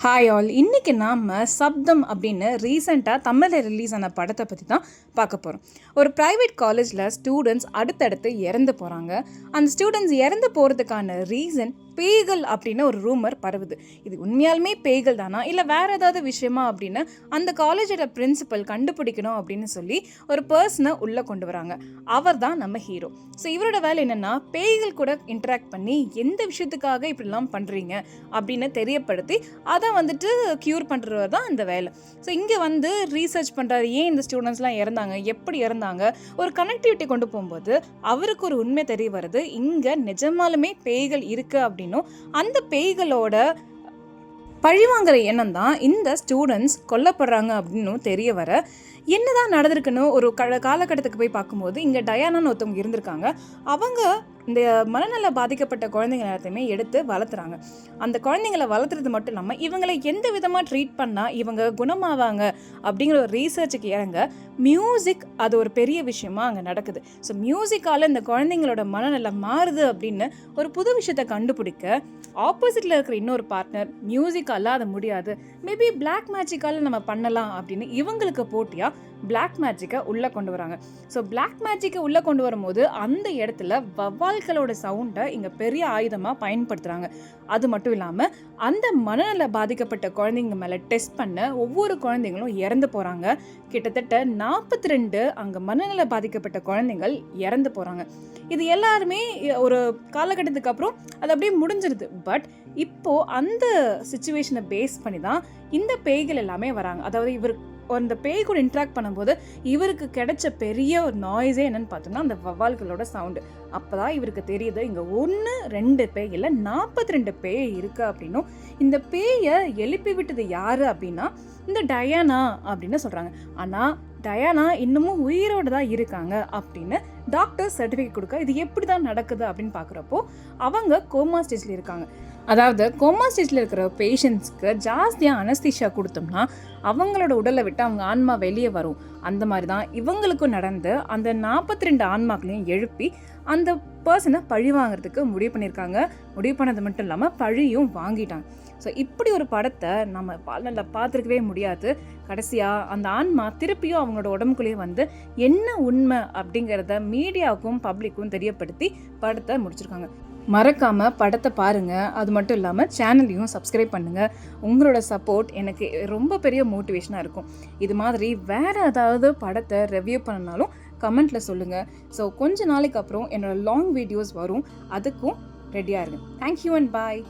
Hi all, இன்றைக்கி நாம் சப்தம் அப்படின்னு ரீசெண்டாக தமிழில் ரிலீஸ் ஆன படத்தை பற்றி தான் பார்க்க போகிறோம். ஒரு ப்ரைவேட் காலேஜில் ஸ்டூடெண்ட்ஸ் அடுத்தடுத்து இறந்து போகிறாங்க. அந்த ஸ்டூடெண்ட்ஸ் இறந்து போகிறதுக்கான ரீசன் பேய்கள் அப்படின்னு ஒரு ரூமர் பரவுது. இது உண்மையாலுமே பேய்கள் தானா இல்லை வேறு ஏதாவது விஷயமா அப்படின்னு அந்த காலேஜோட பிரின்சிபல் கண்டுபிடிக்கணும் அப்படின்னு சொல்லி ஒரு பர்சனை உள்ளே கொண்டு வராங்க. அவர் தான் நம்ம ஹீரோ. ஸோ இவரோட வேலை என்னென்னா, பேய்கள் கூட இன்டராக்ட் பண்ணி எந்த விஷயத்துக்காக இப்படிலாம் பண்ணுறீங்க அப்படின்னு தெரியப்படுத்தி அதை க்யூர் பண்ணுறது தான் இந்த வேலை. ஸோ இங்கே ரீசர்ச் பண்ணுறாரு, ஏன் இந்த ஸ்டூடெண்ட்ஸ்லாம் இறந்தாங்க, எப்படி இறந்தாங்க, ஒரு கனெக்டிவிட்டி கொண்டு போகும்போது அவருக்கு ஒரு உண்மை தெரிய வருது. இங்கே நிஜமாலுமே பேய்கள் இருக்குது அப்படின்னும் அந்த பேய்களோட பழிவாங்கிற எண்ணம் தான் இந்த ஸ்டூடெண்ட்ஸ் கொல்லப்படுறாங்க அப்படின்னும் தெரிய வர, என்னதான் நடந்திருக்குன்னு ஒரு காலகட்டத்துக்கு போய் பார்க்கும்போது இங்கே டயானான்னு ஒருத்தவங்க இருந்திருக்காங்க. அவங்க இந்த மனநல பாதிக்கப்பட்ட குழந்தைங்க எல்லாத்தையுமே எடுத்து வளர்த்துறாங்க. அந்த குழந்தைங்களை வளர்த்துறது மட்டும் இல்லாமல் இவங்களை எந்த விதமாக ட்ரீட் பண்ணால் இவங்க குணமாவாங்க அப்படிங்கிற ஒரு ரீசர்ச்சுக்கு இறங்க மியூசிக் அது ஒரு பெரிய விஷயமா அங்கே நடக்குது. ஸோ மியூசிக்கால் இந்த குழந்தைங்களோட மனநலம் மாறுது அப்படின்னு ஒரு புது விஷயத்தை கண்டுபிடிக்க ஆப்போசிட்டில் இருக்கிற இன்னொரு பார்ட்னர் மியூசிக்கால் அதை முடியாது, மேபி பிளாக் மேஜிக்கால் நம்ம பண்ணலாம் அப்படின்னு இவங்களுக்கு போட்டியாக பிளாக் மேஜிக்கை உள்ளே கொண்டு வராங்க. ஸோ பிளாக் மேஜிக்கை உள்ளே கொண்டு வரும்போது அந்த இடத்துல வவ்வால்களோட சவுண்டை இங்கே பெரிய ஆயுதமாக பயன்படுத்துகிறாங்க. அது மட்டும் இல்லாமல் அந்த மனநல பாதிக்கப்பட்ட குழந்தைங்க மேலே டெஸ்ட் பண்ண ஒவ்வொரு குழந்தைங்களும் இறந்து போகிறாங்க. கிட்டத்தட்ட 42 அங்கே மனநல பாதிக்கப்பட்ட குழந்தைகள் இறந்து போகிறாங்க. இது எல்லாருமே ஒரு காலகட்டத்துக்கு அப்புறம் அது அப்படியே முடிஞ்சிருது. பட் இப்போது அந்த சிச்சுவேஷனை பேஸ் பண்ணி தான் இந்த பேய்கள் எல்லாமே வராங்க. அதாவது இவர் அந்த பேய் கூட இன்ட்ராக்ட் பண்ணும்போது இவருக்கு கிடைச்ச பெரிய ஒரு நாய்ஸே என்னன்னு பார்த்தோம்னா அந்த வவ்வால்களோட சவுண்டு. அப்போ தான் இவருக்கு தெரியுது இங்கே 1-2 பேய் இல்லை 42 பேய் இருக்குது அப்படின்னும். இந்த பேயை எழுப்பி விட்டது யார் அப்படின்னா இந்த டயானா அப்படின்னு சொல்கிறாங்க. ஆனால் டயானா இன்னமும் உயிரோடு தான் இருக்காங்க அப்படின்னு டாக்டர் சர்டிஃபிகேட் கொடுக்க, இது எப்படி தான் நடக்குது அப்படின்னு பார்க்குறப்போ அவங்க கோமா ஸ்டேஜில் இருக்காங்க. அதாவது கோமா ஸ்டேஜில் இருக்கிற பேஷண்ட்ஸ்க்கு ஜாஸ்தியாக அனஸ்தீஷியா கொடுத்தோம்னா அவங்களோட உடலை விட்டு அவங்க ஆன்மா வெளியே வரும். அந்த மாதிரி தான் இவங்களுக்கும் நடந்து அந்த 42 ஆன்மாக்களையும் எழுப்பி அந்த பர்சனை பழி வாங்கிறதுக்கு முடிவு பண்ணியிருக்காங்க. முடிவு பண்ணது மட்டும் இல்லாமல் பழியும் வாங்கிட்டாங்க. ஸோ இப்படி ஒரு படத்தை நம்ம வாழ்நாளில் பார்த்துருக்கவே முடியாது. கடைசியாக அந்த ஆன்மா திருப்பியும் அவங்களோட உடம்புக்குள்ளேயே என்ன உண்மை அப்படிங்கிறத மீடியாவுக்கும் பப்ளிக்கும் தெரியப்படுத்தி படத்தை முடிச்சிருக்காங்க. மறக்காமல் படத்தை பாருங்கள். அது மட்டும் இல்லாமல் சேனலையும் சப்ஸ்கிரைப் பண்ணுங்கள். உங்களோட சப்போர்ட் எனக்கு ரொம்ப பெரிய மோட்டிவேஷனாக இருக்கும். இது மாதிரி வேறு ஏதாவது படத்தை ரிவ்யூ பண்ணனாலும் கமெண்ட்டில் சொல்லுங்கள். ஸோ கொஞ்ச நாளைக்கு அப்புறம் என்னோடய லாங் வீடியோஸ் வரும், அதுக்கும் ரெடியாக இருங்க. Thank you and bye.